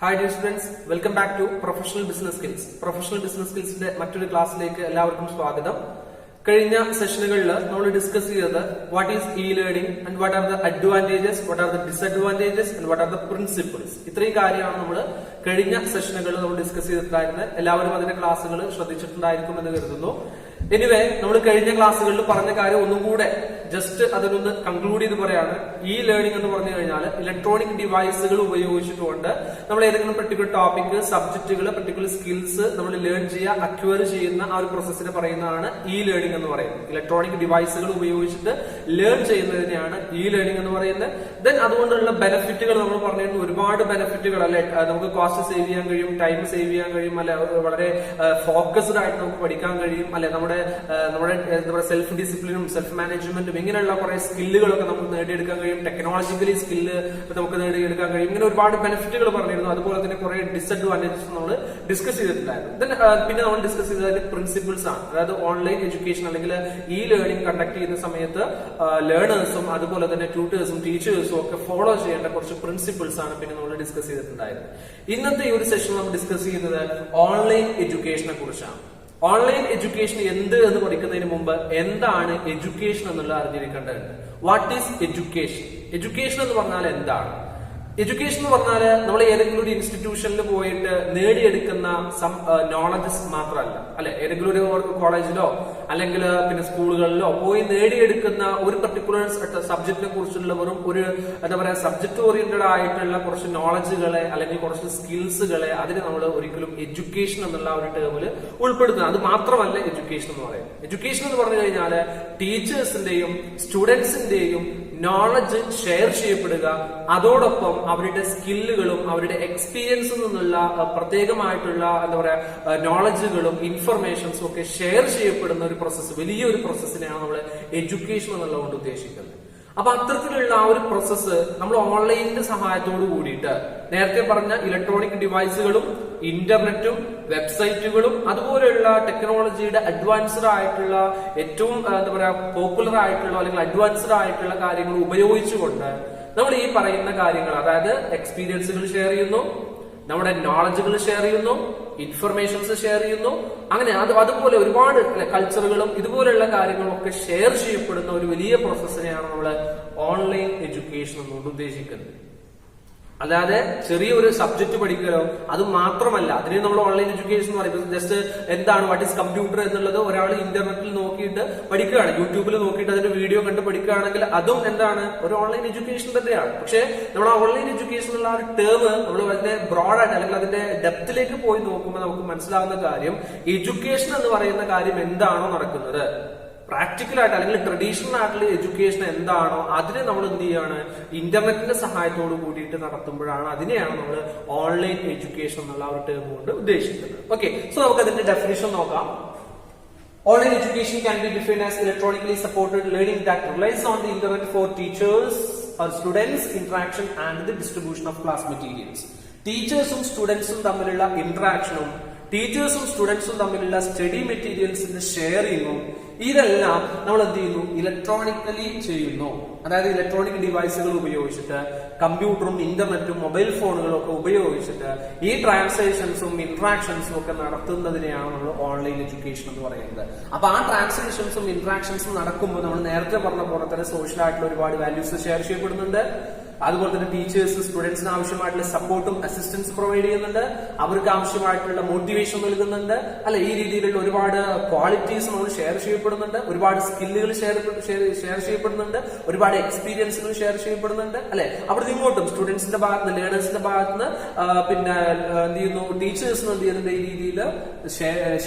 Hi dear students, welcome back to Professional Business Skills. Professional Business Skills മറ്റൊരു ക്ലാസ്സിലേക്ക് എല്ലാവർക്കും സ്വാഗതം. കഴിഞ്ഞ സെഷനുകളിൽ നമ്മൾ ഡിസ്കസ് ചെയ്തത് what is E learning and what are the advantages, what are the disadvantages and what are the principles. ഇത്രയും കാര്യമാണ് നമ്മൾ കഴിഞ്ഞ സെഷനുകളിൽ നമ്മൾ ഡിസ്കസ് ചെയ്തിട്ടുണ്ടായിരുന്നത്. എല്ലാവരും അതിന്റെ ക്ലാസ്സുകൾ ശ്രദ്ധിച്ചിട്ടുണ്ടായിരിക്കും എന്ന് കരുതുന്നു. എനിവേ, നമ്മൾ കഴിഞ്ഞ ക്ലാസ്സുകളിൽ പറഞ്ഞ കാര്യം ഒന്നും കൂടെ ജസ്റ്റ് അതിനൊന്ന് കൺക്ലൂഡ് ചെയ്ത് പറയാണ്. ഈ ലേണിംഗ് എന്ന് പറഞ്ഞു കഴിഞ്ഞാൽ ഇലക്ട്രോണിക് ഡിവൈസുകൾ ഉപയോഗിച്ചിട്ടുകൊണ്ട് നമ്മൾ ഏതെങ്കിലും പെർട്ടിക്കുലർ ടോപ്പിക്, സബ്ജക്റ്റുകൾ, പെർട്ടിക്കുലർ സ്കിൽസ് നമ്മൾ ലേൺ ചെയ്യുക, അക്വയർ ചെയ്യുന്ന ആ ഒരു പ്രോസസ്സിനെ പറയുന്നതാണ് ഈ ലേണിംഗ് എന്ന് പറയുന്നത്. ഇലക്ട്രോണിക് ഡിവൈസുകൾ ഉപയോഗിച്ചിട്ട് ലേൺ ചെയ്യുന്നതിനെയാണ് ഈ ലേണിംഗ് എന്ന് പറയുന്നത്. ദെൻ അതുകൊണ്ടുള്ള ബെനിഫിറ്റുകൾ നമ്മൾ പറഞ്ഞിരുന്നു. ഒരുപാട് ബെനിഫിറ്റുകൾ അല്ലെ, നമുക്ക് കോസ്റ്റ് സേവ് ചെയ്യാൻ കഴിയും, ടൈം സേവ് ചെയ്യാൻ കഴിയും, അല്ലെ വളരെ ഫോക്കസ്ഡ് ആയിട്ട് നമുക്ക് പഠിക്കാൻ കഴിയും, അല്ലെ നമ്മുടെ എന്താ പറയുക സെൽഫ് ഡിസിപ്ലിനും സെൽഫ് മാനേജ്മെന്റും ഇങ്ങനെയുള്ള കുറെ സ്കില്ലുകളൊക്കെ നമുക്ക് നേടിയെടുക്കാൻ കഴിയും. ടെക്നോളജിക്കലി സ്കില്ല് നമുക്ക് നേടിയെടുക്കാൻ കഴിയും. ഇങ്ങനെ ഒരുപാട് ബെനിഫിറ്റുകൾ പറഞ്ഞിരുന്നു. അതുപോലെ തന്നെ കുറെ ഡിസഡ്വാൻറ്റേജസ് നമ്മൾ ഡിസ്കസ് ചെയ്തിട്ടുണ്ടായിരുന്നു. പിന്നെ നമ്മൾ ഡിസ്കസ് ചെയ്തത് പ്രിൻസിപ്പിൾസ് ആണ്. അതായത് ഓൺലൈൻ എഡ്യൂക്കേഷൻ അല്ലെങ്കിൽ ഈ ലേണിംഗ് കണ്ടക്ട് ചെയ്യുന്ന സമയത്ത് ലേണേഴ്സും അതുപോലെ തന്നെ ട്യൂട്ടേഴ്സും ടീച്ചേഴ്സും ഒക്കെ ഫോളോ ചെയ്യേണ്ട കുറച്ച് പ്രിൻസിപ്പിൾസ് ആണ് പിന്നെ നമ്മൾ ഡിസ്കസ് ചെയ്തിട്ടുണ്ടായിരുന്നത്. ഇന്നത്തെ ഈ ഒരു സെഷൻ നമ്മൾ ഡിസ്കസ് ചെയ്യുന്നത് ഓൺലൈൻ എഡ്യൂക്കേഷനെ കുറിച്ചാണ്. ഓൺലൈൻ എഡ്യൂക്കേഷൻ എന്ത് എന്ന് പഠിക്കുന്നതിന് മുമ്പ് എന്താണ് എഡ്യൂക്കേഷൻ എന്നുള്ളത് അറിഞ്ഞിരിക്കേണ്ടതുണ്ട്. What is education? എഡ്യൂക്കേഷൻ എന്ന് പറഞ്ഞാൽ എന്താണ്? എഡ്യൂക്കേഷൻ എന്ന് പറഞ്ഞാൽ നമ്മൾ ഏതെങ്കിലും ഒരു ഇൻസ്റ്റിറ്റ്യൂഷനിൽ പോയിട്ട് നേടിയെടുക്കുന്ന നോളജസ് മാത്രമല്ല, അല്ലെ ഏതെങ്കിലും ഒരു കോളേജിലോ അല്ലെങ്കിൽ പിന്നെ സ്കൂളുകളിലോ പോയി നേടിയെടുക്കുന്ന ഒരു പെർട്ടിക്കുലർ സബ്ജക്റ്റിനെ കുറിച്ചുള്ള വെറും ഒരു എന്താ പറയാ സബ്ജക്ട് ഓറിയന്റഡ് ആയിട്ടുള്ള കുറച്ച് നോളജുകളെ അല്ലെങ്കിൽ കുറച്ച് സ്കിൽസുകളെ അതിന് നമ്മൾ ഒരിക്കലും എഡ്യൂക്കേഷൻ എന്നുള്ള ഒരു ടേമിൽ ഉൾപ്പെടുത്തുന്നത്. അത് മാത്രമല്ല എഡ്യൂക്കേഷൻ എന്ന് പറയുന്നത്. എഡ്യൂക്കേഷൻ എന്ന് പറഞ്ഞു കഴിഞ്ഞാൽ ടീച്ചേഴ്സിന്റെയും സ്റ്റുഡൻസിന്റെയും നോളജ് ഷെയർ ചെയ്യപ്പെടുക, അതോടൊപ്പം അവരുടെ സ്കില്ലുകളും അവരുടെ എക്സ്പീരിയൻസിൽ നിന്നുള്ള പ്രത്യേകമായിട്ടുള്ള എന്താ പറയാ നോളജുകളും ഇൻഫർമേഷൻസും ഒക്കെ ഷെയർ ചെയ്യപ്പെടുന്ന ഒരു പ്രോസസ്സ്, വലിയൊരു പ്രോസസ്സിനെയാണ് നമ്മൾ എഡ്യൂക്കേഷൻ എന്നുള്ളതുകൊണ്ട് ഉദ്ദേശിക്കുന്നത്. അപ്പൊ അത്തരത്തിലുള്ള ആ ഒരു പ്രോസസ്സ് നമ്മൾ ഓൺലൈനിന്റെ സഹായത്തോട് കൂടിയിട്ട് നേരത്തെ പറഞ്ഞ ഇലക്ട്രോണിക് ഡിവൈസുകളും ഇന്റർനെറ്റും വെബ്സൈറ്റുകളും അതുപോലെയുള്ള ടെക്നോളജിയുടെ അഡ്വാൻസ്ഡ് ആയിട്ടുള്ള ഏറ്റവും എന്താ പറയാ പോപ്പുലർ ആയിട്ടുള്ള അല്ലെങ്കിൽ അഡ്വാൻസ്ഡ് ആയിട്ടുള്ള കാര്യങ്ങൾ ഉപയോഗിച്ചുകൊണ്ട് നമ്മൾ ഈ പറയുന്ന കാര്യങ്ങൾ, അതായത് എക്സ്പീരിയൻസുകൾ ഷെയർ ചെയ്യുന്നു, നമ്മുടെ നോളജുകൾ ഷെയർ ചെയ്യുന്നു, ഇൻഫർമേഷൻസ് ഷെയർ ചെയ്യുന്നു, അങ്ങനെ അതുപോലെ ഒരുപാട് കൾച്ചറുകളും ഇതുപോലെയുള്ള കാര്യങ്ങളും ഒക്കെ ഷെയർ ചെയ്യപ്പെടുന്ന ഒരു വലിയ പ്രോസസ്സിനെയാണ് നമ്മൾ ഓൺലൈൻ എഡ്യൂക്കേഷൻ എന്നുകൊണ്ട് ഉദ്ദേശിക്കുന്നത്. അല്ലാതെ ചെറിയൊരു സബ്ജക്ട് പഠിക്കലോ അത് മാത്രമല്ല. അതിന് നമ്മൾ ഓൺലൈൻ എഡ്യൂക്കേഷൻ എന്ന് പറയുന്നത് ജസ്റ്റ് എന്താണ് വാട്ട് ഈസ് കമ്പ്യൂട്ടർ എന്നുള്ളത് ഒരാൾ ഇന്റർനെറ്റിൽ നോക്കിയിട്ട് പഠിക്കുകയാണ്, യൂട്യൂബിൽ നോക്കിയിട്ട് അതിന്റെ വീഡിയോ കണ്ട് പഠിക്കുകയാണെങ്കിൽ അതും എന്താണ് ഒരു ഓൺലൈൻ എഡ്യൂക്കേഷൻ തന്നെയാണ്. പക്ഷെ നമ്മൾ ആ ഓൺലൈൻ എഡ്യൂക്കേഷൻ എന്നുള്ള ആ ഒരു ടേം നമ്മൾ അതിന്റെ ബ്രോഡായിട്ട് അല്ലെങ്കിൽ അതിന്റെ ഡെപ്തിലേക്ക് പോയി നോക്കുമ്പോൾ നമുക്ക് മനസ്സിലാവുന്ന കാര്യം എഡ്യൂക്കേഷൻ എന്ന് പറയുന്ന കാര്യം എന്താണോ നടക്കുന്നത്, പ്രാക്ടിക്കൽ ആയിട്ട് അല്ലെങ്കിൽ ട്രഡീഷണൽ ആയിട്ടുള്ള എഡ്യൂക്കേഷൻ എന്താണോ അതിനെ നമ്മൾ എന്ത് ചെയ്യാണ് ഇന്റർനെറ്റിന്റെ സഹായത്തോട് കൂടിയിട്ട് നടത്തുമ്പോഴാണ് അതിനെയാണ് നമ്മൾ ഓൺലൈൻ എഡ്യൂക്കേഷൻ എന്നുള്ള ഒരു ടേം കൊണ്ട് ഉദ്ദേശിക്കുന്നത്. ഓക്കെ, സോ നമുക്ക് അതിന്റെ ഡെഫിനിഷൻ നോക്കാം. Online education can be defined as electronically supported learning that relies on the internet for teachers or students interaction and the distribution of class materials. ടീച്ചേഴ്സും സ്റ്റുഡൻസും തമ്മിലുള്ള ഇന്ററാക്ഷനും ടീച്ചേഴ്സും സ്റ്റുഡൻസും തമ്മിലുള്ള സ്റ്റഡി മെറ്റീരിയൽസിന്റെ ഷെയറിങ്ങും ഇതെല്ലാം നമ്മൾ എന്ത് ചെയ്യുന്നു ഇലക്ട്രോണിക്കലി ചെയ്യുന്നു. അതായത് ഇലക്ട്രോണിക് ഡിവൈസുകൾ ഉപയോഗിച്ചിട്ട് കമ്പ്യൂട്ടറും ഇന്റർനെറ്റും മൊബൈൽ ഫോണുകളും ഒക്കെ ഉപയോഗിച്ചിട്ട് ഈ ട്രാൻസാക്ഷൻസും ഇന്ററാക്ഷൻസും ഒക്കെ നടത്തുന്നതിനെയാണ് നമ്മൾ ഓൺലൈൻ എഡ്യൂക്കേഷൻ എന്ന് പറയുന്നത്. അപ്പൊ ആ ട്രാൻസാക്ഷൻസും ഇന്ററാക്ഷൻസും നടക്കുമ്പോൾ നമ്മൾ നേരത്തെ പറഞ്ഞ പോലെ തന്നെ സോഷ്യൽ ആയിട്ടുള്ള ഒരുപാട് വാല്യൂസ് ഷെയർ ചെയ്യപ്പെടുന്നുണ്ട്. അതുപോലെ തന്നെ ടീച്ചേഴ്സ് സ്റ്റുഡൻസിന് ആവശ്യമായിട്ടുള്ള സപ്പോർട്ടും അസിസ്റ്റൻസ് പ്രൊവൈഡ് ചെയ്യുന്നുണ്ട്, അവർക്ക് ആവശ്യമായിട്ടുള്ള മോട്ടിവേഷൻ നൽകുന്നുണ്ട്, അല്ലെ ഈ രീതിയിലുള്ള ഒരുപാട് ക്വാളിറ്റീസ് നമ്മൾ ഷെയർ ചെയ്യപ്പെടുന്നുണ്ട്, ഒരുപാട് സ്കില്ലുകൾ ഷെയർ ചെയ്യപ്പെടുന്നുണ്ട്, ഒരുപാട് എക്സ്പീരിയൻസുകൾ ഷെയർ ചെയ്യപ്പെടുന്നുണ്ട്, അല്ലെ അവിടെ ഇങ്ങോട്ടും സ്റ്റുഡൻസിന്റെ ഭാഗത്ത് നിന്ന് ലേണേഴ്സിന്റെ ഭാഗത്ത് നിന്ന് പിന്നെ എന്ത് ചെയ്യുന്നു ടീച്ചേഴ്സിന് എന്ത് ചെയ്യുന്നുണ്ട് ഈ രീതിയിൽ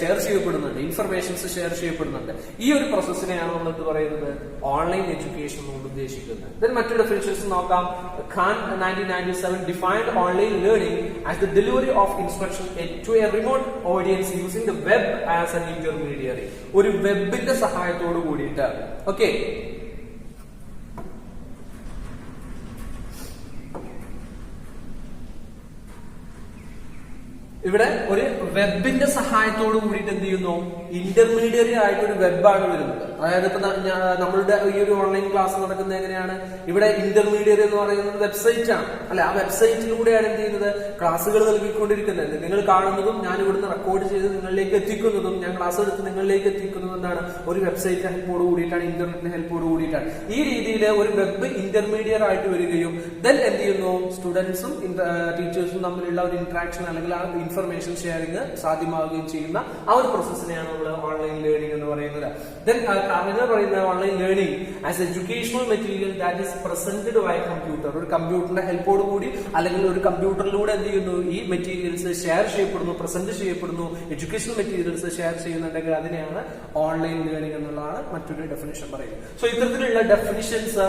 ഷെയർ ചെയ്യപ്പെടുന്നുണ്ട്, ഇൻഫർമേഷൻസ് ഷെയർ ചെയ്യപ്പെടുന്നുണ്ട്. ഈ ഒരു പ്രോസസ്സിനെയാണ് നമ്മൾ എന്ത് പറയുന്നത് ഓൺലൈൻ എഡ്യൂക്കേഷൻ കൊണ്ട് ഉദ്ദേശിക്കുന്നത്. ഇതിന് മറ്റു ഡെഫിനിഷൻസ് നോക്കാം. Khan 1997 defined online learning as the delivery of instruction to a remote audience using the web as an intermediary. ഒരു വെബിന്റെ സഹായത്തോട് കൂടിയിട്ട്. ഓക്കെ, ഇവിടെ ഒരു വെബിന്റെ സഹായത്തോട് കൂടിയിട്ട് എന്ത് ചെയ്യുന്നു ഇന്റർമീഡിയറി ആയിട്ട് ഒരു വെബാണ് വരുന്നത്. അതായത് ഇപ്പൊ നമ്മളുടെ ഈ ഒരു ഓൺലൈൻ ക്ലാസ് നടക്കുന്നത് എങ്ങനെയാണ്? ഇവിടെ ഇന്റർമീഡിയറ്റ് എന്ന് പറയുന്നത് വെബ്സൈറ്റ് ആണ് അല്ലെ. ആ വെബ്സൈറ്റിലൂടെയാണ് എന്ത് ചെയ്യുന്നത്? ക്ലാസ്സുകൾ നൽകിക്കൊണ്ടിരിക്കുന്നത്. നിങ്ങൾ കാണുന്നതും ഞാൻ ഇവിടുന്ന് റെക്കോർഡ് ചെയ്ത് നിങ്ങളിലേക്ക് എത്തിക്കുന്നതും ഞാൻ ക്ലാസ് എടുത്ത് നിങ്ങളിലേക്ക് എത്തിക്കുന്നതും എന്താണ്? ഒരു വെബ്സൈറ്റ് ഹെൽപ്പോട് കൂടിയിട്ടാണ്, ഇന്റർനെറ്റിന്റെ ഹെൽപ്പോട് കൂടിയിട്ടാണ്. ഈ രീതിയിൽ ഒരു വെബ് ഇന്റർമീഡിയറ്റ് ആയിട്ട് വരികയും ദെൻ എന്ത് ചെയ്യുന്നു? സ്റ്റുഡൻസും ടീച്ചേഴ്സും തമ്മിലുള്ള ഒരു ഇന്ററാക്ഷൻ അല്ലെങ്കിൽ ആ ഇൻഫർമേഷൻ ഷെയറിംഗ് സാധ്യമാവുകയും ചെയ്യുന്ന ആ ഒരു പ്രോസസ്സിനെയാണ് നമ്മൾ ഓൺലൈൻ ലേണിംഗ് എന്ന് പറയുന്നത്. ദെൻ അങ്ങനെ പറയുന്ന online learning as educational material that is presented by computer. ഒരു കമ്പ്യൂട്ടറിന്റെ ഹെൽപ്പോട് കൂടി അല്ലെങ്കിൽ ഒരു കമ്പ്യൂട്ടറിലൂടെ എന്ത് ചെയ്യുന്നു? ഈ മെറ്റീരിയൽസ് ഷെയർ ചെയ്യപ്പെടുന്നു, പ്രസന്റ് ചെയ്യപ്പെടുന്നു, എഡ്യൂക്കേഷണൽ മെറ്റീരിയൽസ് ഷെയർ ചെയ്യുന്നുണ്ടെങ്കിൽ അതിനെയാണ് ഓൺലൈൻ ലേണിംഗ് എന്നുള്ളതാണ് മറ്റൊരു ഡെഫിനിഷൻ പറയുന്നത്. സോ ഇത്തരത്തിലുള്ള ഡെഫിനിഷൻസ്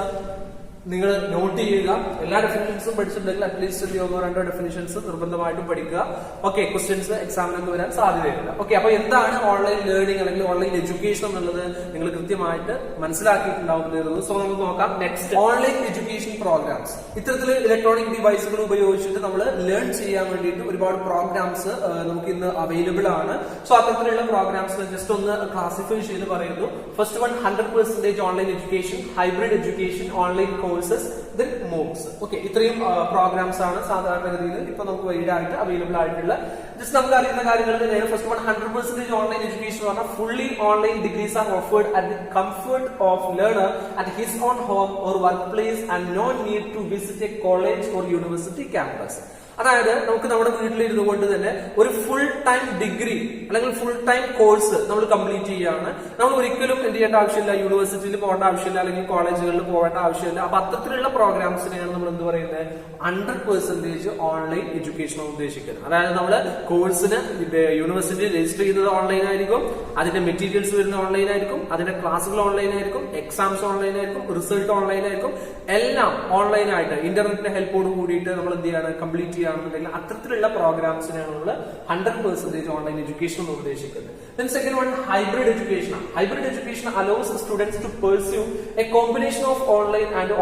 നിങ്ങൾ നോട്ട് ചെയ്യുക. എല്ലാ ഡെഫിനിഷൻസും പഠിച്ചിട്ടുണ്ടെങ്കിൽ അറ്റ്ലീസ്റ്റ് 1-2 ഡെഫിനിഷൻസ് നിർബന്ധമായിട്ടും പഠിക്കുക. ഓക്കെ, ക്വസ്റ്റ്യൻസ് എക്സാമിനൊക്കെ വരാൻ സാധ്യതയുണ്ട്. ഓക്കെ, അപ്പൊ എന്താണ് ഓൺലൈൻ ലേണിംഗ് അല്ലെങ്കിൽ ഓൺലൈൻ എഡ്യൂക്കേഷൻ എന്നുള്ളത് നിങ്ങൾ കൃത്യമായിട്ട് മനസ്സിലാക്കിയിട്ടുണ്ടാവുന്നത്. സോ നമുക്ക് നോക്കാം. Next, online education programs. ഇത്തരത്തിൽ ഇലക്ട്രോണിക് ഡിവൈസുകൾ ഉപയോഗിച്ചിട്ട് നമ്മൾ ലേൺ ചെയ്യാൻ വേണ്ടിയിട്ട് ഒരുപാട് പ്രോഗ്രാംസ് നമുക്ക് ഇന്ന് അവൈലബിൾ ആണ്. സോ അത്തരത്തിലുള്ള പ്രോഗ്രാംസ് ജസ്റ്റ് ഒന്ന് ക്ലാസിഫൈ ചെയ്ത് പറയുന്നു. First one 100% online education, hybrid education, online courses, then MOOCs. Okay, ഇത്രയും പ്രോഗ്രാംസ് ആണ് സാധാരണഗതിയിൽ ഇപ്പൊ നമുക്ക് വൈഡായിട്ട് അവൈലബിൾ ആയിട്ടുള്ള. ജസ്റ്റ് നമുക്ക് അറിയുന്ന കാര്യങ്ങൾ തന്നെയാണ്. ഫസ്റ്റ് വൺ 100% ഓൺലൈൻ എഡ്യൂക്കേഷൻ പറഞ്ഞാൽ fully online degrees are offered at the comfort of learner at his own home or work place and no need to visit a college or university campus. അതായത് നമുക്ക് നമ്മുടെ വീട്ടിലിരുന്നു കൊണ്ട് തന്നെ ഒരു full time degree അല്ലെങ്കിൽ full time course നമ്മൾ complete ചെയ്യുകയാണ്. നമ്മൾ ഒരിക്കലും എന്ത് ചെയ്യേണ്ട ആവശ്യമില്ല, യൂണിവേഴ്സിറ്റിയിൽ പോകേണ്ട ആവശ്യമില്ല, അല്ലെങ്കിൽ കോളേജുകളിൽ പോകേണ്ട ആവശ്യമില്ല. അപ്പൊ അത്തരത്തിലുള്ള പ്രോഗ്രാംസിനെയാണ് നമ്മൾ എന്ത് പറയുന്നത്? 100% ഓൺലൈൻ എഡ്യൂക്കേഷൻ ഉദ്ദേശിക്കുന്നത്. അതായത് നമ്മൾ കോഴ്സിന് യൂണിവേഴ്സിറ്റി രജിസ്റ്റർ ചെയ്യുന്നത് ഓൺലൈൻ ആയിരിക്കും, അതിന്റെ മെറ്റീരിയൽസ് വരുന്ന ഓൺലൈൻ ആയിരിക്കും, അതിന്റെ ക്ലാസ്സുകൾ ഓൺലൈൻ ആയിരിക്കും, എക്സാംസ് ഓൺലൈൻ ആയിരിക്കും, റിസൾട്ട് ഓൺലൈൻ ആയിരിക്കും, എല്ലാം ഓൺലൈൻ ആയിട്ട് ഇന്റർനെറ്റിന്റെ ഹെൽപ്പോട് കൂടിയിട്ട് നമ്മൾ എന്ത് ചെയ്യാണ്? കംപ്ലീറ്റ് ചെയ്യാൻ അത്തരത്തിലുള്ള പ്രോഗ്രാംസിനാണ് നമ്മൾ 100% ഓൺലൈൻ എഡ്യൂക്കേഷൻ എന്ന് ഉദ്ദേശിക്കുന്നത്. Then second one, hybrid education. Hybrid education allows students to pursue a combination of online and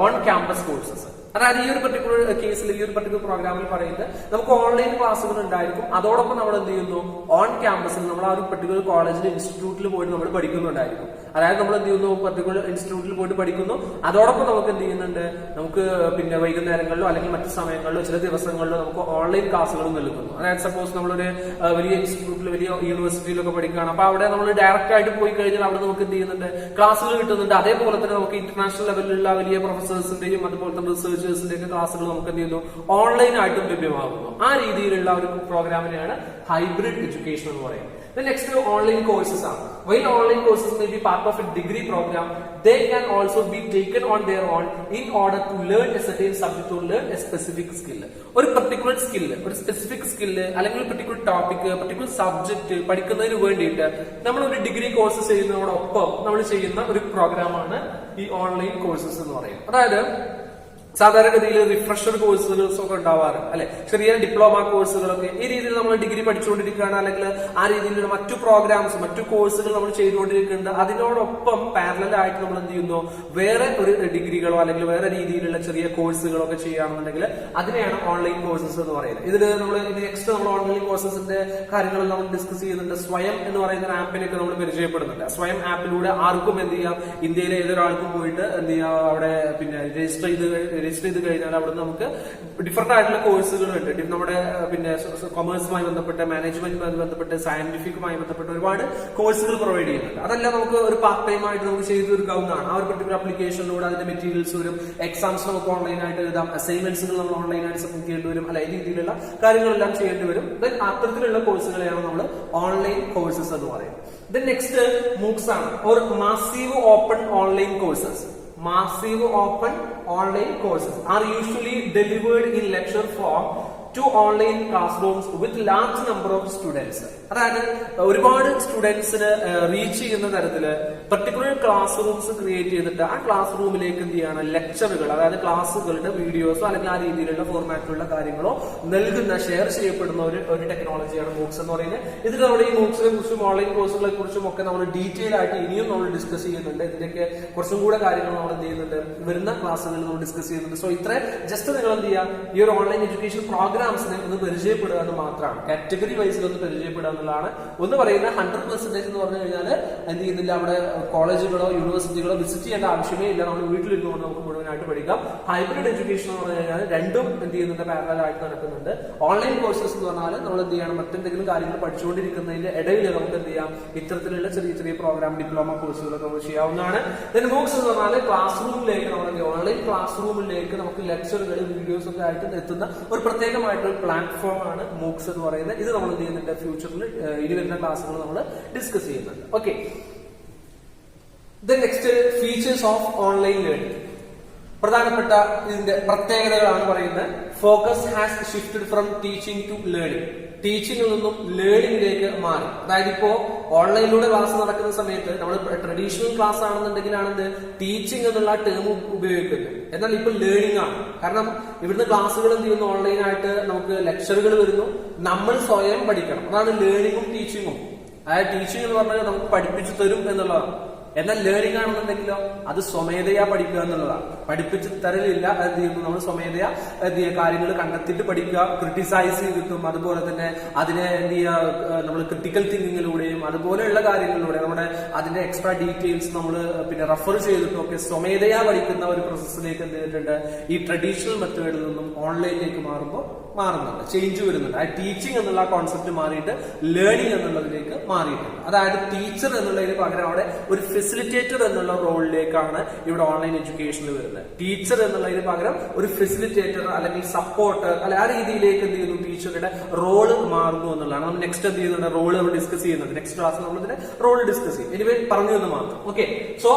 on-campus courses. അതായത് ഈ ഒരു പർട്ടിക്കുലർ കേസിൽ, ഈ ഒരു പർട്ടിക്കുലർ പ്രോഗ്രാമിൽ പറയുന്നത് നമുക്ക് ഓൺലൈൻ ക്ലാസ്സുകൾ ഉണ്ടായിരിക്കും, അതോടൊപ്പം നമ്മൾ എന്ത് ചെയ്യുന്നു? ഓൺ ക്യാമ്പസിൽ നമ്മൾ ആ ഒരു പർട്ടിക്കുലർ കോളേജിൽ ഇൻസ്റ്റിറ്റ്യൂട്ടിൽ പോയിട്ട് നമ്മൾ പഠിക്കുന്നുണ്ടായിരിക്കും. അതായത് നമ്മൾ എന്ത് ചെയ്യുന്നു? പർട്ടിക്കുലർ ഇൻസ്റ്റിറ്റ്യൂട്ടിൽ പോയിട്ട് പഠിക്കുന്നു, അതോടൊപ്പം നമുക്ക് എന്ത് ചെയ്യുന്നുണ്ട്? നമുക്ക് പിന്നെ വൈകുന്നേരങ്ങളിലോ അല്ലെങ്കിൽ മറ്റു സമയങ്ങളിലോ ചില ദിവസങ്ങളിലോ നമുക്ക് ഓൺലൈൻ ക്ലാസ്സുകളും നൽകുന്നു. അതായത് സപ്പോസ് നമ്മളൊരു വലിയ ഇൻസ്റ്റിറ്റ്യൂട്ടിൽ, വലിയ യൂണിവേഴ്സിറ്റിയിലൊക്കെ പഠിക്കുകയാണ്, അപ്പൊ അവിടെ നമ്മൾ ഡയറക്റ്റ് ആയിട്ട് പോയി കഴിഞ്ഞാൽ അവിടെ നമുക്ക് എന്ത് ചെയ്യുന്നുണ്ട്? ക്ലാസ്സുകൾ കിട്ടുന്നുണ്ട്. അതേപോലെ തന്നെ നമുക്ക് ഇന്റർനാഷണൽ ലെവലിലുള്ള വലിയ പ്രൊഫസേഴ്സിന്റെയും അതുപോലെ തന്നെ റിസർച്ചേഴ്സിന്റെ ക്ലാസ്സുകൾ നമുക്ക് എന്ത് ചെയ്യുന്നു? ഓൺലൈൻ ആയിട്ടും ലഭ്യമാകുന്നു. ആ രീതിയിലുള്ള ഒരു പ്രോഗ്രാമിനെയാണ് ഹൈബ്രിഡ് എഡ്യൂക്കേഷൻ എന്ന് പറയുന്നത്. The next online courses are. While online courses may be part of a degree program, they can also be taken on their own in order to learn a certain subject or learn a specific skill. ഒരു particular skill, ഒരു specific skill അല്ലെങ്കിൽ ഒരു particular topic, particular subject പഠിക്കുന്നതിന് വേണ്ടിയിട്ട് നമ്മൾ ഒരു degree course ചെയ്യുന്നതോടൊപ്പം നമ്മൾ ചെയ്യുന്ന ഒരു പ്രോഗ്രാമാണ് ഈ ഓൺലൈൻ കോഴ്സസ് എന്ന് പറയുന്നത്. അതായത് സാധാരണഗതിയിൽ റിഫ്രഷർ കോഴ്സുകൾസ് ഒക്കെ ഉണ്ടാവാറുണ്ട് അല്ലെ, ചെറിയ ഡിപ്ലോമ കോഴ്സുകളൊക്കെ. ഈ രീതിയിൽ നമ്മൾ ഡിഗ്രി പഠിച്ചുകൊണ്ടിരിക്കുകയാണ്, അല്ലെങ്കിൽ ആ രീതിയിലുള്ള മറ്റു പ്രോഗ്രാംസ്, മറ്റു കോഴ്സുകൾ നമ്മൾ ചെയ്തുകൊണ്ടിരിക്കുന്നുണ്ട്. അതിനോടൊപ്പം പാരലൽ ആയിട്ട് നമ്മൾ എന്ത് ചെയ്യുന്നു? വേറെ ഒരു ഡിഗ്രികളോ അല്ലെങ്കിൽ വേറെ രീതിയിലുള്ള ചെറിയ കോഴ്സുകളോ ഒക്കെ ചെയ്യുകയാണെന്നുണ്ടെങ്കിൽ അതിനെയാണ് ഓൺലൈൻ കോഴ്സസ് എന്ന് പറയുന്നത്. ഇതിൽ നമ്മൾ നെക്സ്റ്റ് നമ്മൾ ഓൺലൈൻ കോഴ്സസിന്റെ കാര്യങ്ങൾ നമ്മൾ ഡിസ്കസ് ചെയ്യുന്നുണ്ട്. സ്വയം എന്ന് പറയുന്ന ആപ്പിനൊക്കെ നമ്മൾ പരിചയപ്പെടുന്നുണ്ട്. സ്വയം ആപ്പിലൂടെ ആർക്കും എന്ത് ചെയ്യാം? ഇന്ത്യയിലെ ഏതൊരാൾക്കും പോയിട്ട് എന്ത് ചെയ്യാം? അവിടെ പിന്നെ രജിസ്റ്റർ ചെയ്ത് കഴിഞ്ഞാൽ അവിടെ നമുക്ക് ഡിഫറെന്റ് ആയിട്ടുള്ള കോഴ്സുകളുണ്ട്. നമ്മുടെ പിന്നെ കൊമേഴ്സുമായി ബന്ധപ്പെട്ട്, മാനേജ്മെന്റുമായി ബന്ധപ്പെട്ട്, സയന്റിഫിക്കുമായി ബന്ധപ്പെട്ട് ഒരുപാട് കോഴ്സുകൾ പ്രൊവൈഡ് ചെയ്യുന്നുണ്ട്. അതെല്ലാം നമുക്ക് ഒരു പാർട്ട് ടൈം ആയിട്ട് നമുക്ക് ചെയ്തു തീർക്കാവുന്നതാണ്. ആ ഒരു പർട്ടിക്കുലർ ആപ്ലിക്കേഷനിലൂടെ അതിന്റെ മെറ്റീരിയൽസ് വരും, എക്സാംസ് നമുക്ക് ഓൺലൈനായിട്ട് എഴുതാം, അസൈൻമെന്റ്സുകൾ നമ്മൾ ഓൺലൈനായിട്ട് സബ്മിറ്റ് ചെയ്യേണ്ടി വരും, അല്ല ഈ രീതിയിലുള്ള കാര്യങ്ങളെല്ലാം ചെയ്യേണ്ടി വരും. ദെൻ അത്തരത്തിലുള്ള കോഴ്സുകളെയാണ് നമ്മൾ ഓൺലൈൻ കോഴ്സസ് എന്ന് പറയുന്നത്. ദെൻ നെക്സ്റ്റ് MOOCs ആണ്, or massive open online courses. Massive open online courses are usually delivered in lecture form to online classrooms with large number of students. അതായത് ഒരുപാട് സ്റ്റുഡൻസിന് റീച്ച് ചെയ്യുന്ന തരത്തില് പർട്ടിക്കുലർ ക്ലാസ് റൂംസ് ക്രിയേറ്റ് ചെയ്തിട്ട് ആ class റൂമിലേക്ക് എന്ത് ചെയ്യാണ്? ലെക്ചറുകൾ, അതായത് ക്ലാസ്സുകളുടെ വീഡിയോസോ അല്ലെങ്കിൽ ആ രീതിയിലുള്ള ഫോർമാറ്റിലുള്ള കാര്യങ്ങളോ നൽകുന്ന, ഷെയർ ചെയ്യപ്പെടുന്ന ഒരു ടെക്നോളജിയാണ് MOOCs എന്ന് പറയുന്നത്. ഇതിൽ നമ്മൾ ഈ MOOCസിനെ കുറിച്ചും ഓൺലൈൻ കോഴ്സുകളെ കുറിച്ചും ഒക്കെ നമ്മൾ ഡീറ്റെയിൽ ആയിട്ട് ഇനിയും നമ്മൾ ഡിസ്കസ് ചെയ്യുന്നുണ്ട്. ഇതിന്റെയൊക്കെ കുറച്ചും കൂടെ കാര്യങ്ങൾ നമ്മൾ എന്ത് ചെയ്യുന്നുണ്ട്? വരുന്ന ക്ലാസ്സുകളിൽ നമ്മൾ ഡിസ്കസ് ചെയ്യുന്നുണ്ട്. സോ ഇത്ര ജസ്റ്റ് നിങ്ങൾ എന്ത് ചെയ്യുക? ഈ ഒരു ഓൺലൈൻ എഡ്യൂക്കേഷൻ പ്രോഗ്രാം പ്രോഗ്രാംസിനെ ഒന്ന് പരിചയപ്പെടുക എന്ന് മാത്രമാണ്. കാറ്റഗറി വൈസിൽ ഒന്ന് പരിചയപ്പെടുക എന്നുള്ളതാണ്. ഒന്ന് പറയുന്നത് 100% എന്ന് പറഞ്ഞു കഴിഞ്ഞാൽ എന്ത് ചെയ്യുന്നില്ല, അവിടെ കോളേജുകളോ യൂണിവേഴ്സിറ്റികളോ വിസിറ്റ് ചെയ്യേണ്ട ആവശ്യമേ ഇല്ല, നമ്മൾ വീട്ടിലിരുന്നുകൊണ്ട് നമുക്ക് മുഴുവനായിട്ട് പഠിക്കാം. ഹൈബ്രിഡ് എഡ്യൂക്കേഷൻ എന്ന് പറഞ്ഞു കഴിഞ്ഞാൽ രണ്ടും എന്ത് ചെയ്യുന്നുണ്ട്, പാരലൽ ആയിട്ട് നടക്കുന്നുണ്ട്. ഓൺലൈൻ കോഴ്സസ് എന്ന് പറഞ്ഞാൽ നമ്മൾ എന്ത് ചെയ്യണം, മറ്റെന്തെങ്കിലും കാര്യങ്ങൾ പഠിച്ചുകൊണ്ടിരിക്കുന്നതിന്റെ ഇടയിൽ നമുക്ക് എന്ത് ചെയ്യാം, ഇത്തരത്തിലുള്ള ചെറിയ ചെറിയ പ്രോഗ്രാം ഡിപ്ലോമ കോഴ്സുകളൊക്കെ നമ്മൾ ചെയ്യാവുന്നതാണ്. മൂക്സ് എന്ന് പറഞ്ഞാൽ ക്ലാസ് റൂമിലേക്ക് നമ്മൾ ഓൺലൈൻ ക്ലാസ് റൂമിലേക്ക് നമുക്ക് ലെക്ചറുകൾ വീഡിയോസ് ഒക്കെ ആയിട്ട് എത്തുന്ന ഒരു പ്രത്യേകമായിട്ടുള്ള പ്ലാറ്റ്ഫോം ആണ് മൂക്സ് എന്ന് പറയുന്നത്. ഇത് നമ്മൾ എന്ത് ചെയ്യുന്നുണ്ട്, ഫ്യൂച്ചറിൽ ഇനി വരുന്ന ക്ലാസ്സുകൾ നമ്മൾ ഡിസ്കസ് ചെയ്യുന്നുണ്ട്. Okay, next features of online learning. പ്രധാനപ്പെട്ട ഇതിന്റെ പ്രത്യേകതകളാണ് പറയുന്നത്. Focus has shifted from teaching to learning. ടീച്ചിങ്ങിൽ നിന്നും ലേണിംഗിലേക്ക് മാറി. അതായത് ഇപ്പോ ഓൺലൈനിലൂടെ ക്ലാസ് നടക്കുന്ന സമയത്ത് നമ്മൾ ട്രഡീഷണൽ ക്ലാസ് ആണെന്നുണ്ടെങ്കിലാണെന്ത് ടീച്ചിങ് എന്നുള്ള ടേം ഉപയോഗിക്കുന്നത്. എന്നാൽ ഇപ്പൊ ലേണിംഗ് ആണ്. കാരണം ഇവിടുന്ന് ക്ലാസ്സുകൾ എന്ത് ചെയ്യുന്നു, ഓൺലൈനായിട്ട് നമുക്ക് ലെക്ചറുകൾ വരുന്നു, നമ്മൾ സ്വയം പഠിക്കണം. അതാണ് ലേണിംഗും ടീച്ചിങ്ങും. അതായത് ടീച്ചിങ് എന്ന് പറഞ്ഞാൽ നമുക്ക് പഠിപ്പിച്ചു തരും എന്നുള്ളതാണ്. എന്നാൽ ലേണിംഗ് ആണെന്നുണ്ടെങ്കിലോ അത് സ്വമേധയാ പഠിക്കുക എന്നുള്ളതാണ്. പഠിപ്പിച്ച് തരലില്ല, എന്ത് ചെയ്യുന്നു, നമ്മൾ സ്വമേധയാ എന്ത് ചെയ്യുക, കാര്യങ്ങൾ കണ്ടെത്തിയിട്ട് പഠിക്കുക, ക്രിട്ടിസൈസ് ചെയ്തിട്ടും അതുപോലെ തന്നെ അതിനെ എന്ത് ചെയ്യുക, നമ്മൾ ക്രിട്ടിക്കൽ തിങ്കിങ്ങിലൂടെയും അതുപോലെയുള്ള കാര്യങ്ങളിലൂടെ നമ്മുടെ അതിന്റെ എക്സ്ട്രാ ഡീറ്റെയിൽസ് നമ്മൾ പിന്നെ റെഫർ ചെയ്തിട്ടും ഒക്കെ സ്വമേധയാ പഠിക്കുന്ന ഒരു പ്രോസസ്സിലേക്ക് എന്ത് ചെയ്തിട്ടുണ്ട്, ഈ ട്രഡീഷണൽ മെത്തേഡിൽ നിന്നും ഓൺലൈനിലേക്ക് മാറുന്നുണ്ട്, ചേഞ്ച് വരുന്നുണ്ട്. ആ ടീച്ചിങ് എന്നുള്ള കോൺസെപ്റ്റ് മാറിയിട്ട് ലേണിംഗ് എന്നുള്ളതിലേക്ക് മാറിയിട്ടുണ്ട്. അതായത് ടീച്ചർ എന്നുള്ളതിന് പകരം അവിടെ ഒരു ഫെസിലിറ്റേറ്റർ എന്നുള്ള റോളിലേക്കാണ് ഇവിടെ ഓൺലൈൻ എഡ്യൂക്കേഷനിൽ വരുന്നത്. ടീച്ചർ എന്നുള്ളതിന് പകരം ഒരു ഫെസിലിറ്റേറ്റർ അല്ലെങ്കിൽ സപ്പോർട്ടർ അല്ല ആ രീതിയിലേക്ക് എന്ത് ചെയ്യുന്നു, ടീച്ചറുടെ റോള് മാറുന്നു എന്നുള്ളതാണ്. നമ്മൾ നെക്സ്റ്റ് എന്ത് ചെയ്യുന്നുണ്ട്, റോള് നമ്മൾ ഡിസ്കസ് ചെയ്യുന്നുണ്ട്. നെക്സ്റ്റ് ക്ലാസ്സിൽ നമ്മൾ ഇതിന്റെ റോള് ഡിസ്കസ് ചെയ്യും. എനിവേ പറഞ്ഞു എന്ന് മാത്രം. Okay, so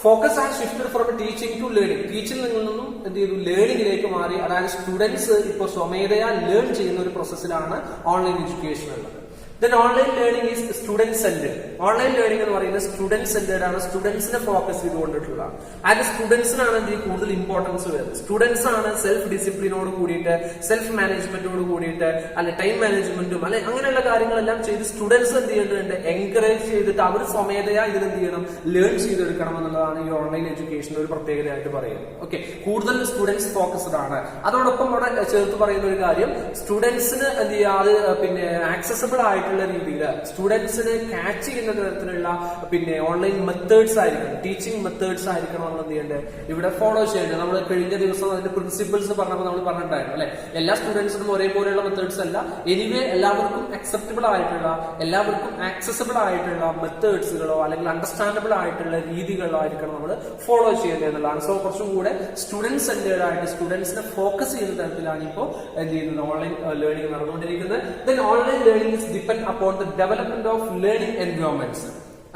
focus has shifted from teaching to learning. ടീച്ചിങ്ങിൽ നിന്നും എന്ത് ചെയ്തു, ലേണിംഗിലേക്ക് മാറി. അതായത് സ്റ്റുഡൻസ് ഇപ്പോൾ സ്വമേധയാ ലേൺ ചെയ്യുന്ന ഒരു പ്രോസസ്സിലാണ് ഓൺലൈൻ എഡ്യൂക്കേഷൻ ഉള്ളത്. Then online learning is student centered. Online learning എന്ന് പറയുന്നത് സ്റ്റുഡന്റ് സെന്റേഡ് ആണ്, സ്റ്റുഡൻസിനെ ഫോക്കസ് ചെയ്തുകൊണ്ടിട്ടുള്ളതാണ്. അതിന് സ്റ്റുഡൻസിനാണ് എന്ത് കൂടുതൽ ഇമ്പോർട്ടൻസ് വരുന്നത്. സ്റ്റുഡൻസ് ആണ് സെൽഫ് ഡിസിപ്ലിനോട് കൂടിയിട്ട്, സെൽഫ് മാനേജ്മെന്റോട് കൂടിയിട്ട്, അല്ലെ ടൈം മാനേജ്മെന്റും അല്ലെ അങ്ങനെയുള്ള കാര്യങ്ങളെല്ലാം ചെയ്ത് സ്റ്റുഡൻസ് എന്ത് ചെയ്യേണ്ടതുണ്ട്, എൻകറേജ് ചെയ്തിട്ട് അവർ സ്വമേധയാ ഇതിനെന്ത് ചെയ്യണം, ലേൺ ചെയ്തെടുക്കണം എന്നുള്ളതാണ് ഈ ഓൺലൈൻ എഡ്യൂക്കേഷന്റെ ഒരു പ്രത്യേകതയായിട്ട് പറയുന്നത്. ഓക്കെ, കൂടുതൽ സ്റ്റുഡൻസ് ഫോക്കസ്ഡ് ആണ്. അതോടൊപ്പം അവിടെ ചേർത്ത് പറയുന്ന ഒരു കാര്യം, സ്റ്റുഡൻസിന് എന്ത് ചെയ്യുക, അത് പിന്നെ ആക്സസിബിൾ ആയിട്ടുള്ള രീതിയിൽ സ്റ്റുഡൻസിനെ ക്യാച്ച് ചെയ്യുന്ന തരത്തിലുള്ള പിന്നെ ഓൺലൈൻ മെത്തേഡ്സ് ആയിരിക്കണം, ടീച്ചിങ് മെത്തേഡ്സ് ആയിരിക്കണം നമ്മൾ എന്ത് ചെയ്യേണ്ടത്, ഇവിടെ ഫോളോ ചെയ്യേണ്ടത്. നമ്മൾ കഴിഞ്ഞ ദിവസം അതിന്റെ പ്രിൻസിപ്പിൾസ് പറഞ്ഞപ്പോൾ നമ്മൾ പറഞ്ഞിട്ടുണ്ടായിരുന്നു അല്ലെ, എല്ലാ സ്റ്റുഡൻസിനും ഒരേപോലെയുള്ള മെത്തേഡ്സ് അല്ല, എനിവേ എല്ലാവർക്കും അക്സെപ്റ്റബിൾ ആയിട്ടുള്ള, എല്ലാവർക്കും ആക്സസിബിൾ ആയിട്ടുള്ള മെത്തേഡ്സുകളോ അല്ലെങ്കിൽ അണ്ടർസ്റ്റാൻഡബിൾ ആയിട്ടുള്ള രീതികളോ ആയിരിക്കണം നമ്മൾ ഫോളോ ചെയ്യേണ്ടത് എന്നുള്ളതാണ്. സോ കുറച്ചും കൂടെ സ്റ്റുഡന്റ് സെന്റേഡ് ആയിട്ട് സ്റ്റുഡൻസിനെ ഫോക്കസ് ചെയ്യുന്ന തരത്തിലാണ് ഇപ്പോൾ എന്ത് ചെയ്യുന്നത്, ഓൺലൈൻ ലേണിംഗ് നടന്നുകൊണ്ടിരിക്കുന്നത്. Then online learning is depend upon the development of learning environments.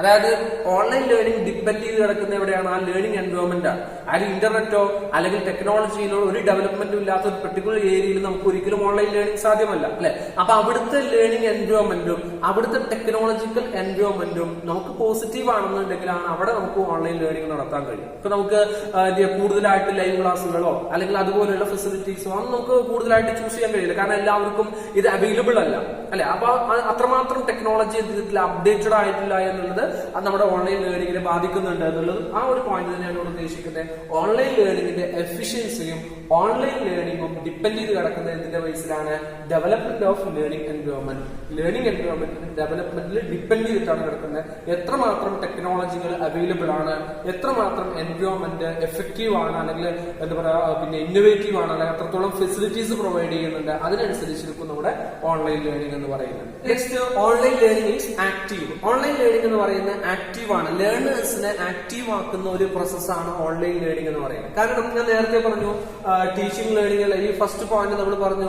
അതായത് ഓൺലൈൻ ലേണിംഗ് ഡിപ്പെൻഡ് ചെയ്ത് കിടക്കുന്ന എവിടെയാണ്, ആ ലേണിംഗ് എൻവയോൺമെന്റ് ആണ്. അതിൽ ഇന്റർനെറ്റോ അല്ലെങ്കിൽ ടെക്നോളജിയിലോ ഒരു ഡെവലപ്മെന്റും ഇല്ലാത്ത ഒരു പെർട്ടിക്കുലർ ഏരിയയിൽ നമുക്ക് ഒരിക്കലും ഓൺലൈൻ ലേണിംഗ് സാധ്യമല്ല അല്ലെ. അപ്പൊ അവിടുത്തെ ലേണിംഗ് എൻവയോൺമെന്റും അവിടുത്തെ ടെക്നോളജിക്കൽ എൻവയോൺമെന്റും നമുക്ക് പോസിറ്റീവ് ആണെന്നുണ്ടെങ്കിലാണ് അവിടെ നമുക്ക് ഓൺലൈൻ ലേണിംഗ് നടത്താൻ കഴിയും. ഇപ്പൊ നമുക്ക് കൂടുതലായിട്ട് ലൈവ് ക്ലാസ്സുകളോ അല്ലെങ്കിൽ അതുപോലെയുള്ള ഫെസിലിറ്റീസോ അതൊന്നും നമുക്ക് കൂടുതലായിട്ട് ചൂസ് ചെയ്യാൻ കഴിയില്ല. കാരണം എല്ലാവർക്കും ഇത് അവൈലബിൾ അല്ല അല്ലെ. അപ്പൊ അത്രമാത്രം ടെക്നോളജി അപ്ഡേറ്റഡ് ആയിട്ടില്ല എന്നുള്ളത് അത് നമ്മുടെ ഓൺലൈൻ ലേണിംഗിനെ ബാധിക്കുന്നുണ്ട് എന്നുള്ളത് ആ ഒരു പോയിന്റ് തന്നെയാണ് ഇവിടെ ഉദ്ദേശിക്കുന്നത്. ഓൺലൈൻ ലേണിംഗിന്റെ എഫിഷ്യൻസിയും ഓൺലൈൻ ലേണിംഗും ഡിപ്പെൻഡ് ചെയ്ത് കിടക്കുന്ന എന്തിന്റെ ബേസിലാണ്, ഡെവലപ്മെന്റ് ഓഫ് ലേണിംഗ് എൻവയോൺമെന്റ്. ലേണിംഗ് എൻവയോൺമെന്റിന്റെ ഡെവലപ്മെന്റിൽ ഡിപ്പെൻഡ് ചെയ്തിട്ടാണ് കിടക്കുന്നത്. എത്രമാത്രം ടെക്നോളജികൾ അവൈലബിൾ ആണ്, എത്രമാത്രം എൻവയോൺമെന്റ് എഫക്റ്റീവ് ആണ്, അല്ലെങ്കിൽ എന്താ പറയുക പിന്നെ ഇന്നോവേറ്റീവ് ആണ്, അല്ലെങ്കിൽ അത്രത്തോളം ഫെസിലിറ്റീസ് പ്രൊവൈഡ് ചെയ്യുന്നുണ്ട്, അതിനനുസരിച്ചിരിക്കും നമ്മുടെ ഓൺലൈൻ ലേണിംഗ് എന്ന് പറയുന്നത്. Next, online learning is active. Online learning എന്ന് പറയുന്നത് ആക്റ്റീവ് ആണ്, ലേണേഴ്സിനെ ആക്റ്റീവ് ആക്കുന്ന ഒരു പ്രോസസ്സാണ് ഓൺലൈൻ ലേണിംഗ് എന്ന് പറയുന്നത്. കാരണം ഞാൻ നേരത്തെ പറഞ്ഞു ടീച്ചിങ് ലേണിംഗിൽ ഈ ഫസ്റ്റ് പോയിന്റ് നമ്മൾ പറഞ്ഞു,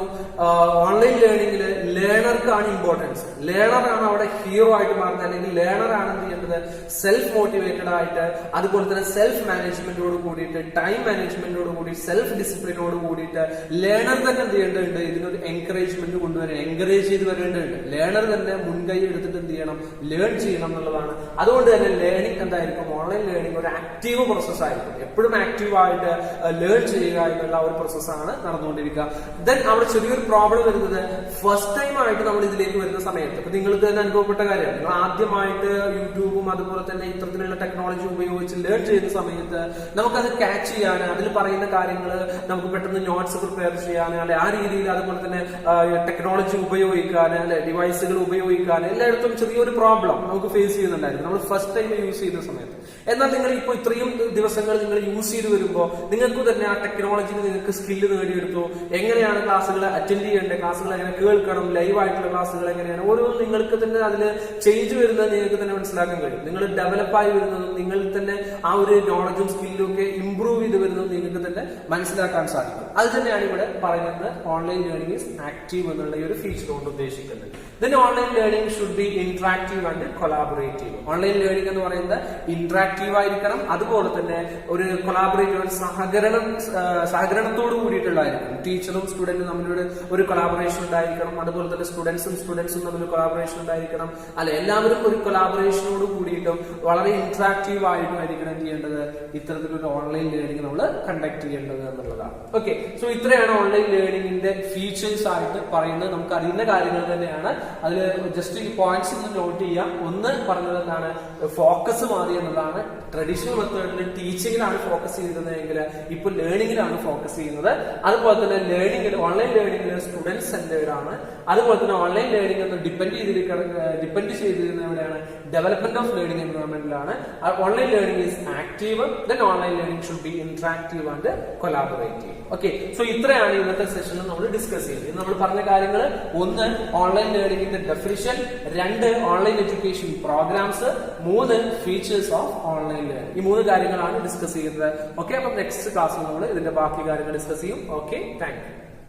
ഓൺലൈൻ ലേണിംഗിൽ ലേണർക്കാണ് ഇമ്പോർട്ടൻസ്. ലേണറാണ് അവിടെ ഹീറോ ആയിട്ട് മാറുന്നത്, അല്ലെങ്കിൽ ലേണറാണ് എന്ത് ചെയ്യേണ്ടത്, സെൽഫ് മോട്ടിവേറ്റഡ് ആയിട്ട്, അതുപോലെ തന്നെ സെൽഫ് മാനേജ്മെന്റോട് കൂടിയിട്ട്, ടൈം മാനേജ്മെന്റോട് കൂടി, സെൽഫ് ഡിസിപ്ലിനോട് കൂടിയിട്ട് ലേണർ തന്നെ എന്ത് ചെയ്യേണ്ടതുണ്ട്, ഇതിനൊരു എൻകറേജ്മെന്റ് കൊണ്ടുവരണം, എൻകറേജ് ചെയ്ത് വരേണ്ടതുണ്ട്. ലേണർ തന്നെ മുൻകൈ എടുത്തിട്ട് എന്ത് ചെയ്യണം, ലേൺ ചെയ്യണം എന്നുള്ളതാണ്. അതുകൊണ്ട് തന്നെ ലേണിംഗ് എന്തായിരിക്കും, ഓൺലൈൻ ലേണിംഗ് ഒരു ആക്റ്റീവ് പ്രോസസ് ആയിരിക്കും. എപ്പോഴും ആക്റ്റീവ് ആയിട്ട് ലേൺ ചെയ്യുക എന്നുള്ള ഒരു പ്രോസസ്സാണ് നടന്നുകൊണ്ടിരിക്കുക. ദെൻ അവിടെ ചെറിയൊരു പ്രോബ്ലം വരുന്നത് ഫസ്റ്റ് ടൈം ആയിട്ട് നമ്മൾ ഇതിലേക്ക് വരുന്ന സമയത്ത്, ഇപ്പൊ നിങ്ങൾക്ക് തന്നെ അനുഭവപ്പെട്ട കാര്യമാണ്, നിങ്ങൾ ആദ്യമായിട്ട് യൂട്യൂബും അതുപോലെ തന്നെ ഇത്തരത്തിലുള്ള ടെക്നോളജി ഉപയോഗിച്ച് ലേൺ ചെയ്യുന്ന സമയത്ത് നമുക്കത് ക്യാച്ച് ചെയ്യാൻ, അതിൽ പറയുന്ന കാര്യങ്ങൾ നമുക്ക് പെട്ടെന്ന് നോട്ട്സ് പ്രിപ്പയർ ചെയ്യാൻ, അല്ലെ ആ രീതിയിൽ അതുപോലെ തന്നെ ടെക്നോളജി ഉപയോഗിക്കാൻ, അല്ലെ ഡിവൈസുകൾ ഉപയോഗിക്കാൻ എല്ലായിടത്തും ചെറിയൊരു പ്രോബ്ലം നമുക്ക് ഫേസ് ചെയ്യുന്നുണ്ടായിരുന്നു നമ്മൾ ഫസ്റ്റ് ടൈം യൂസ് ചെയ്യുന്ന സമയത്ത്. എന്നാൽ നിങ്ങൾ ഇപ്പോൾ ഇത്രയും ദിവസങ്ങൾ നിങ്ങൾ യൂസ് ചെയ്ത് വരുമ്പോൾ നിങ്ങൾക്ക് തന്നെ ആ ടെക്നോളജിയിൽ നിങ്ങൾക്ക് സ്കില്ല് നേടിയെടുത്തു. എങ്ങനെയാണ് ക്ലാസ്സുകൾ അറ്റൻഡ് ചെയ്യേണ്ടത്, ക്ലാസ്സുകൾ എങ്ങനെ കേൾക്കണം, ലൈവ് ആയിട്ടുള്ള ക്ലാസ്സുകൾ എങ്ങനെയാണ്, ഓരോന്നും നിങ്ങൾക്ക് തന്നെ അതിൽ ചേഞ്ച് വരുന്നത് നിങ്ങൾക്ക് തന്നെ മനസ്സിലാക്കാൻ കഴിയും. നിങ്ങൾ ഡെവലപ്പായി വരുന്നതും നിങ്ങൾ തന്നെ ആ ഒരു നോളജും സ്കില്ലും ഒക്കെ ഇംപ്രൂവ് ചെയ്ത് വരുന്നതും നിങ്ങൾക്ക് തന്നെ മനസ്സിലാക്കാൻ സാധിക്കും. അത് തന്നെയാണ് ഇവിടെ പറയുന്നത് ഓൺലൈൻ ലേണിംഗ് ഈസ് ആക്റ്റീവ് എന്നുള്ള ഈ ഒരു ഫീച്ചർ കൊണ്ട് ഉദ്ദേശിക്കുന്നത്. Then online learning should be interactive and collaborative. Online learning എന്ന് പറയുന്നത് ഇന്ററാക്റ്റീവ് ആയിരിക്കണം, അതുപോലെ തന്നെ ഒരു കൊളാബറേറ്റീവ്, സഹകരണത്തോട് കൂടിയിട്ടുള്ളതായിരിക്കും. ടീച്ചറും സ്റ്റുഡന്റും തമ്മിലൊരു ഒരു കൊളാബറേഷൻ ഉണ്ടായിരിക്കണം, അതുപോലെ തന്നെ സ്റ്റുഡൻസും തമ്മിൽ കൊളാബറേഷൻ ഉണ്ടായിരിക്കണം. അല്ല, എല്ലാവരും ഒരു കൊളാബറേഷനോട് കൂടിയിട്ടും വളരെ ഇന്ററാക്റ്റീവ് ആയിട്ടുമായിരിക്കണം ചെയ്യേണ്ടത് ഇത്തരത്തിലൊരു ഓൺലൈൻ ലേണിംഗ് നമ്മൾ കണ്ടക്ട് ചെയ്യേണ്ടത് എന്നുള്ളതാണ്. ഓക്കെ, സോ ഇത്രയാണ് ഓൺലൈൻ ലേണിംഗിന്റെ ഫീച്ചേഴ്സ് ആയിട്ട് പറയുന്നത്. നമുക്ക് അറിയുന്ന കാര്യങ്ങൾ തന്നെയാണ്. അതിൽ ജസ്റ്റ് ഈ പോയിന്റ്സ് ഒന്ന് നോട്ട് ചെയ്യാം. ഒന്ന് പറഞ്ഞത് എന്താണ്, ഫോക്കസ് മാറി എന്നതാണ്. ട്രഡീഷണൽ മെത്തേഡിൽ ടീച്ചിങ്ങിലാണ് ഫോക്കസ് ചെയ്തിരുന്നതെങ്കിൽ ഇപ്പോൾ ലേണിംഗിലാണ് ഫോക്കസ് ചെയ്യുന്നത്. അതുപോലെ തന്നെ ലേണിംഗിൽ, ഓൺലൈൻ ലേണിംഗിൽ സ്റ്റുഡന്റ് സെന്റേഡ് ആണ്. അതുപോലെ തന്നെ ഓൺലൈൻ ലേണിംഗ് എന്ന് ഡിപ്പെൻഡ് ചെയ്തിരുന്ന എവിടെയാണ്, ഡെവലപ്മെന്റ് ഓഫ് ലേണിംഗ് എൻവയോൺമെന്റിലാണ്. Online learning is active, then online learning should be interactive and collaborative. Okay, so ഇത്രയാണ് ഇന്നത്തെ സെഷനിൽ നമ്മൾ ഡിസ്കസ് ചെയ്യുന്നത്. നമ്മൾ പറഞ്ഞ കാര്യങ്ങൾ: ഒന്ന്, ഓൺലൈൻ ലേണിംഗിന്റെ ഡെഫിനിഷൻ; രണ്ട്, ഓൺലൈൻ എഡ്യൂക്കേഷൻ പ്രോഗ്രാംസ്; മൂന്ന്, ഫീച്ചേഴ്സ് ഓഫ് ഓൺലൈൻ ലേണിംഗ്. ഈ മൂന്ന് കാര്യങ്ങളാണ് ഡിസ്കസ് ചെയ്യുന്നത്. ഓക്കെ, അപ്പം നെക്സ്റ്റ് ക്ലാസ്സിൽ നമ്മൾ ഇതിന്റെ ബാക്കി കാര്യങ്ങൾ ഡിസ്കസ് ചെയ്യും. Okay, thank you.